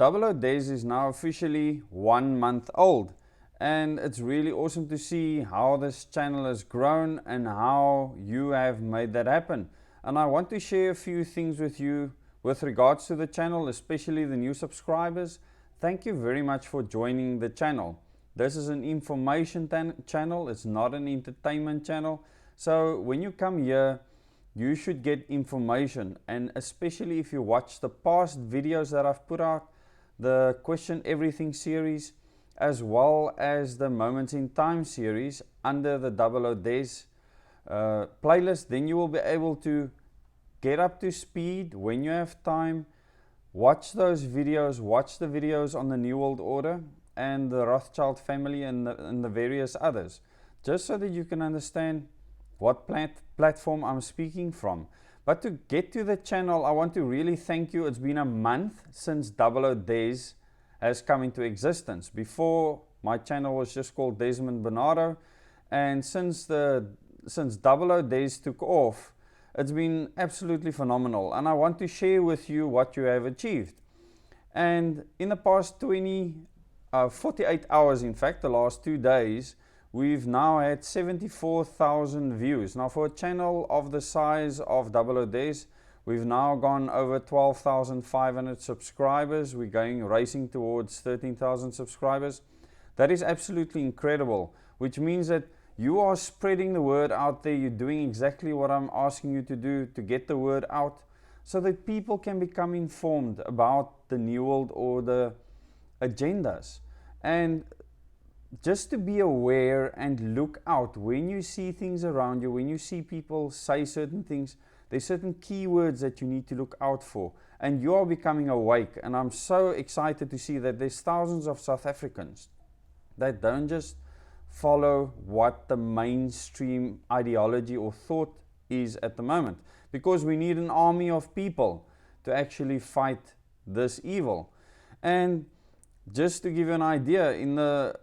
00 Days is now officially 1 month old, and it's really awesome to see how this channel has grown and how you have made that happen. And I want to share a few things with you with regards to the channel, especially the new subscribers. Thank you very much for joining the channel. This is an information channel, it's not an entertainment channel. So when you come here, you should get information, and especially if you watch the past videos that I've put out, the Question Everything series, as well as the Moments in Time series under the 00 Days playlist, then you will be able to get up to speed when you have time. Watch those videos, watch the videos on the New World Order and the Rothschild family and the various others, just so that you can understand what platform I'm speaking from. But to get to the channel, I want to really thank you. It's been a month since 00 Days has come into existence. Before, my channel was just called Desmond Bernardo, and since 00 Days took off, it's been absolutely phenomenal, and I want to share with you what you have achieved. And in the past 48 hours, in fact, the last 2 days, we've now had 74,000 views. Now, for a channel of the size of 00 Days, we've now gone over 12,500 subscribers. We're racing towards 13,000 subscribers. That is absolutely incredible, which means that you are spreading the word out there. You're doing exactly what I'm asking you to do, to get the word out so that people can become informed about the New World Order agendas. And just to be aware and look out when you see things around you, when you see people say certain things, there's certain keywords that you need to look out for, and you are becoming awake. And I'm so excited to see that there's thousands of South Africans that don't just follow what the mainstream ideology or thought is at the moment, because we need an army of people to actually fight this evil. And just to give you an idea, in the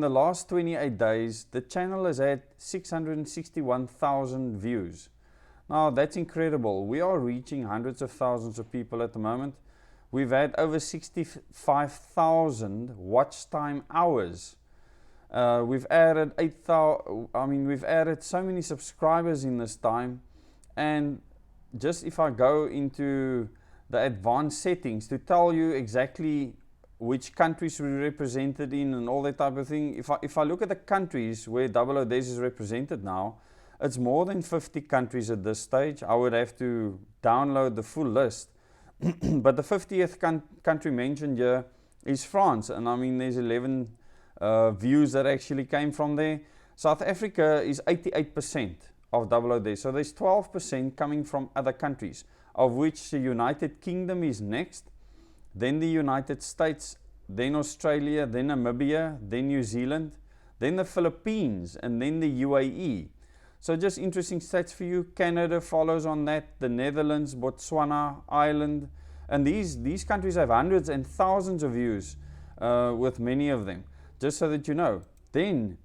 last 28 days, the channel has had 661,000 views. Now, that's incredible. We are reaching hundreds of thousands of people at the moment. We've had over 65,000 watch time hours. We've added 8,000. We've added so many subscribers in this time. And just if I go into the advanced settings to tell you exactly which countries we're represented in and all that type of thing, if I look at the countries where 00 Days is represented now, it's more than 50 countries at this stage. I would have to download the full list. But the 50th country mentioned here is France, and there's 11 views that actually came from there. South Africa is 88% of 00 Days, so there's 12% coming from other countries, of which the United Kingdom is next, then the United States, then Australia, then Namibia, then New Zealand, then the Philippines, and then the UAE. So just interesting stats for you. Canada follows on that, the Netherlands, Botswana, Ireland, and these countries have hundreds and thousands of views with many of them, just so that you know. Then,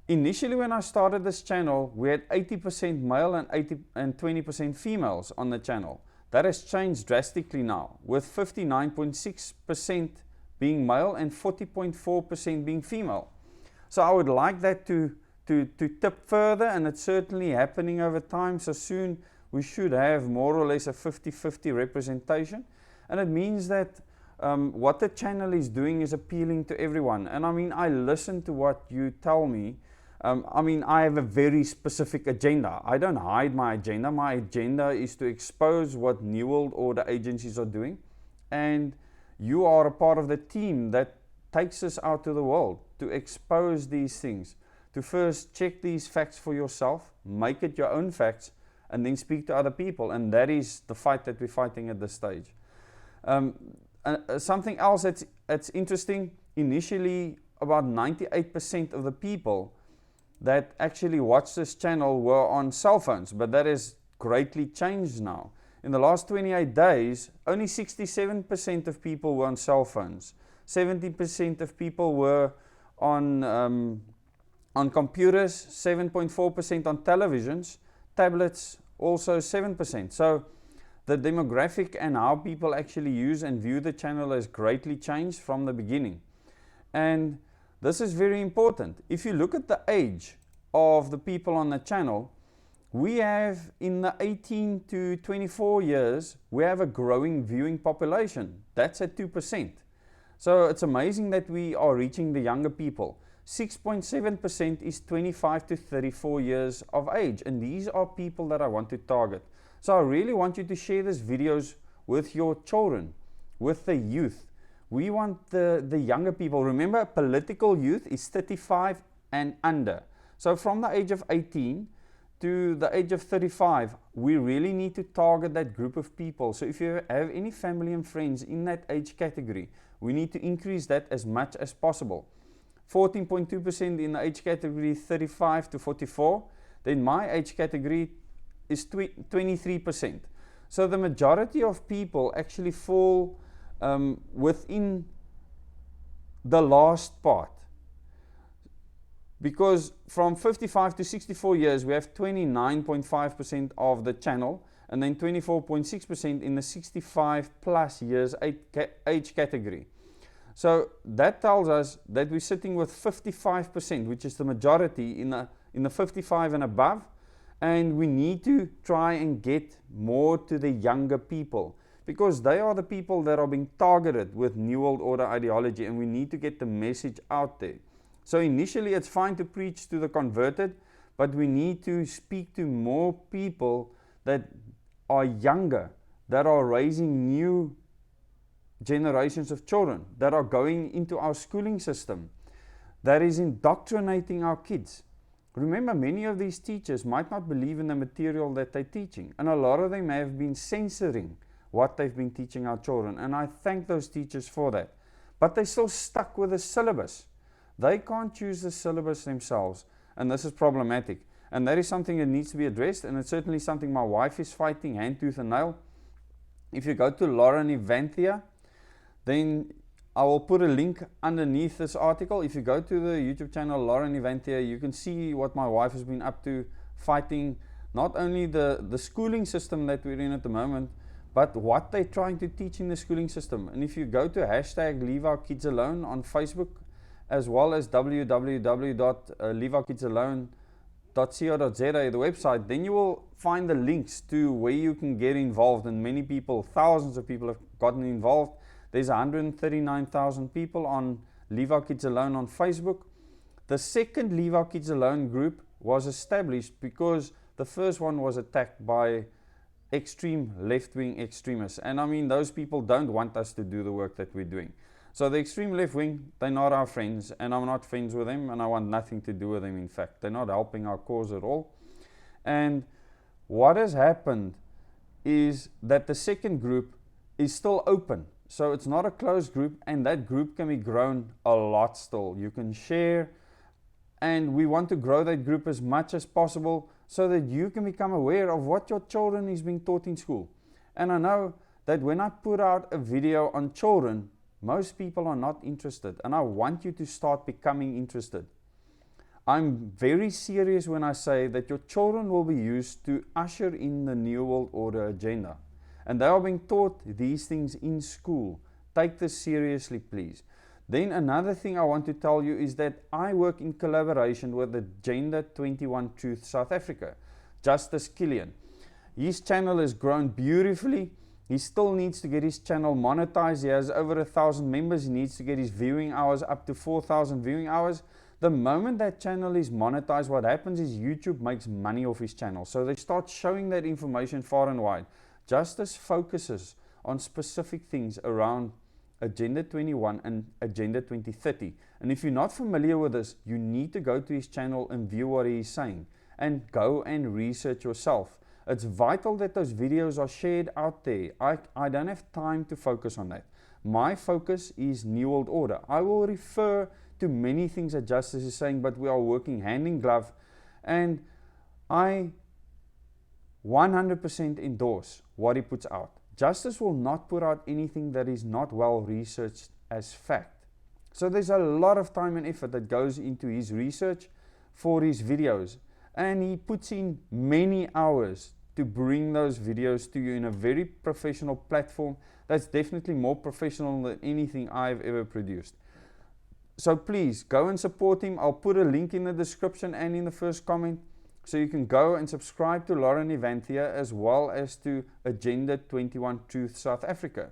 initially when I started this channel, we had 80% male and 20% females on the channel. That has changed drastically now, with 59.6% being male and 40.4% being female. So I would like that to tip further, and it's certainly happening over time. So soon we should have more or less a 50-50 representation. And it means that what the channel is doing is appealing to everyone. And I listen to what you tell me. I have a very specific agenda. I don't hide my agenda. My agenda is to expose what New World Order agencies are doing. And you are a part of the team that takes us out to the world to expose these things, to first check these facts for yourself, make it your own facts, and then speak to other people. And that is the fight that we're fighting at this stage. Something else that's interesting, initially about 98% of the people that actually watched this channel were on cell phones, but that has greatly changed now. In the last 28 days, only 67% of people were on cell phones. 70% of people were on computers, 7.4% on televisions, tablets also 7%. So The demographic and how people actually use and view the channel has greatly changed from the beginning. And this is very important. If you look at the age of the people on the channel, we have in the 18 to 24 years, we have a growing viewing population. That's at 2%. So it's amazing that we are reaching the younger people. 6.7% is 25 to 34 years of age, and these are people that I want to target. So I really want you to share these videos with your children, with the youth. We want the younger people. Remember, political youth is 35 and under. So from the age of 18 to the age of 35, we really need to target that group of people. So if you have any family and friends in that age category, we need to increase that as much as possible. 14.2% in the age category 35 to 44. Then my age category is 23%. So the majority of people actually fall within the last part. Because from 55 to 64 years, we have 29.5% of the channel, and then 24.6% in the 65 plus years age category. So that tells us that we're sitting with 55%, which is the majority in the 55 and above, and we need to try and get more to the younger people, because they are the people that are being targeted with New World Order ideology, and we need to get the message out there. So initially it's fine to preach to the converted, but we need to speak to more people that are younger, that are raising new generations of children, that are going into our schooling system, that is indoctrinating our kids. Remember, many of these teachers might not believe in the material that they're teaching, and a lot of them have been censoring what they've been teaching our children, and I thank those teachers for that. But they're still stuck with the syllabus. They can't choose the syllabus themselves, and this is problematic. And that is something that needs to be addressed, and it's certainly something my wife is fighting hand, tooth and nail. If you go to Lauren Evanthia, then I will put a link underneath this article. If you go to the YouTube channel Lauren Evanthia, you can see what my wife has been up to, fighting not only the schooling system that we're in at the moment, but what they're trying to teach in the schooling system. And if you go to hashtag Leave Our Kids Alone on Facebook, as well as www.leaveourkidsalone.co.za, the website, then you will find the links to where you can get involved. And many people, thousands of people have gotten involved. There's 139,000 people on Leave Our Kids Alone on Facebook. The second Leave Our Kids Alone group was established because the first one was attacked by extreme left-wing extremists. And I mean, those people don't want us to do the work that we're doing. So the extreme left-wing, they're not our friends, and I'm not friends with them, and I want nothing to do with them. In fact, they're not helping our cause at all. And what has happened is that the second group is still open. So it's not a closed group, and that group can be grown a lot still. You can share, and we want to grow that group as much as possible so that you can become aware of what your children is being taught in school. And I know that when I put out a video on children, most people are not interested, and I want you to start becoming interested. I'm very serious when I say that your children will be used to usher in the New World Order agenda. And they are being taught these things in school. Take this seriously, please. Then another thing I want to tell you is that I work in collaboration with the Gender 21 Truth South Africa, Justice Killian. His channel has grown beautifully. He still needs to get his channel monetized. He has over 1,000 members. He needs to get his viewing hours up to 4,000 viewing hours. The moment that channel is monetized, what happens is YouTube makes money off his channel. So they start showing that information far and wide. Justice focuses on specific things around Agenda 21 and Agenda 2030. And if you're not familiar with this, you need to go to his channel and view what he is saying. And go and research yourself. It's vital that those videos are shared out there. I don't have time to focus on that. My focus is New World Order. I will refer to many things that Justice is saying, but we are working hand in glove. And I 100% endorse what he puts out. Justice will not put out anything that is not well researched as fact. So there's a lot of time and effort that goes into his research for his videos. And he puts in many hours to bring those videos to you in a very professional platform that's definitely more professional than anything I've ever produced. So please go and support him. I'll put a link in the description and in the first comment, so you can go and subscribe to Lauren Evanthia as well as to Agenda 21 Truth South Africa.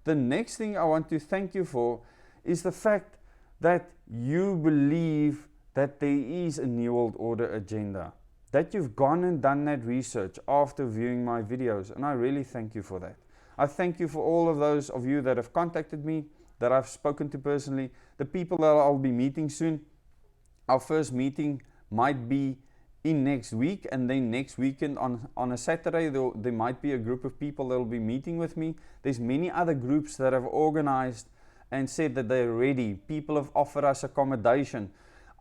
The next thing I want to thank you for is the fact that you believe that there is a New World Order agenda, that you've gone and done that research after viewing my videos, and I really thank you for that. I thank you for all of those of you that have contacted me, that I've spoken to personally, the people that I'll be meeting soon. Our first meeting might be in next week, and then next weekend on a Saturday there might be a group of people that will be meeting with me. There's many other groups that have organized and said that they're ready. People have offered us accommodation.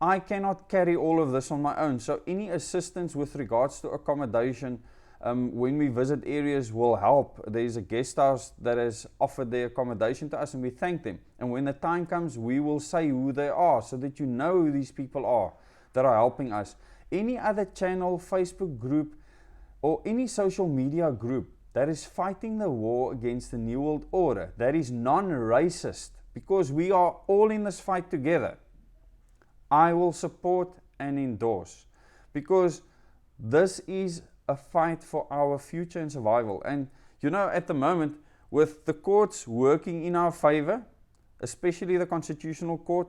I cannot carry all of this on my own, so any assistance with regards to accommodation when we visit areas will help. There's a guest house that has offered their accommodation to us, and we thank them. And when the time comes, we will say who they are, so that you know who these people are that are helping us. Any other channel, Facebook group, or any social media group that is fighting the war against the New World Order, that is non-racist, because we are all in this fight together, I will support and endorse, because this is a fight for our future and survival. And you know, at the moment, with the courts working in our favor, especially the Constitutional Court,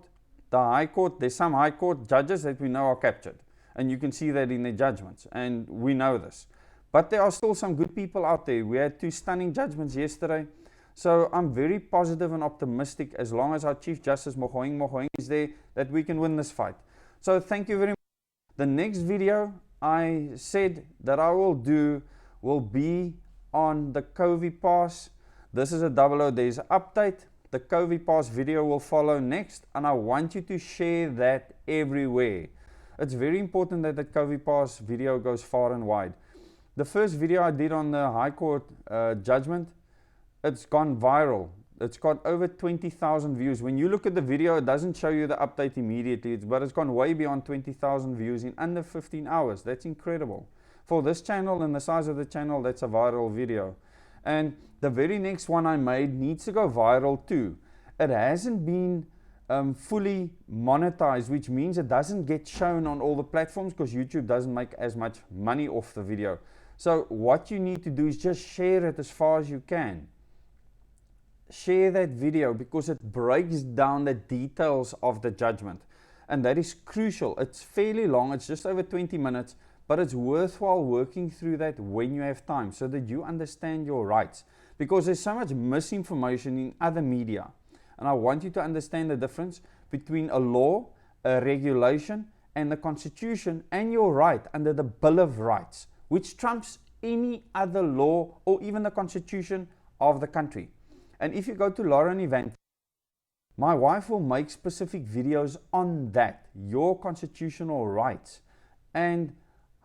the High Court, there's some High Court judges that we know are captured, and you can see that in their judgments, and we know this. But there are still some good people out there. We had 2 stunning judgments yesterday, so I'm very positive and optimistic, as long as our Chief Justice Mogoeng is there, that we can win this fight. So thank you very much. The next video I said that I will do will be on the COVID pass. This is a 00, there's an update. The COVID pass video will follow next, and I want you to share that everywhere. It's very important that the COVID pass video goes far and wide. The first video I did on the High Court judgment, it's gone viral. It's got over 20,000 views. When you look at the video, it doesn't show you the update immediately, but it's gone way beyond 20,000 views in under 15 hours. That's incredible. For this channel and the size of the channel, that's a viral video. And the very next one I made needs to go viral too. It hasn't been fully monetized, which means it doesn't get shown on all the platforms, because YouTube doesn't make as much money off the video. So what you need to do is just share it as far as you can. Share that video, because it breaks down the details of the judgment, and that is crucial. It's fairly long, it's just over 20 minutes, but it's worthwhile working through that when you have time, so that you understand your rights, because there's so much misinformation in other media, and I want you to understand the difference between a law, a regulation, and the Constitution, and your right under the Bill of Rights, which trumps any other law or even the Constitution of the country. And if you go to Lauren Event, my wife will make specific videos on that, your constitutional rights, and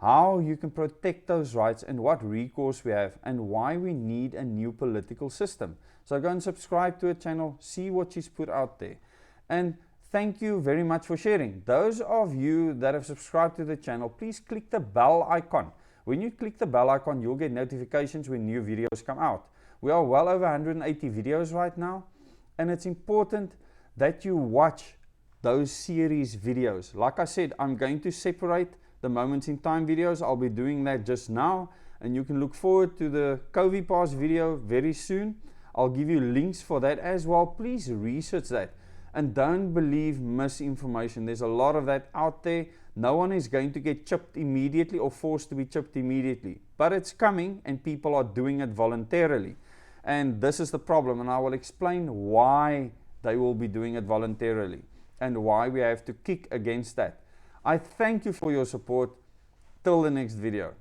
how you can protect those rights, and what recourse we have, and why we need a new political system. So go and subscribe to her channel, see what she's put out there. And thank you very much for sharing. Those of you that have subscribed to the channel, please click the bell icon. When you click the bell icon, you'll get notifications when new videos come out. We are well over 180 videos right now, and it's important that you watch those series videos. Like I said, I'm going to separate the Moments in Time videos. I'll be doing that just now, and you can look forward to the COVID pass video very soon. I'll give you links for that as well. Please research that, and don't believe misinformation. There's a lot of that out there. No one is going to get chipped immediately or forced to be chipped immediately, but it's coming, and people are doing it voluntarily. And this is the problem, and I will explain why they will be doing it voluntarily and why we have to kick against that. I thank you for your support. Till the next video.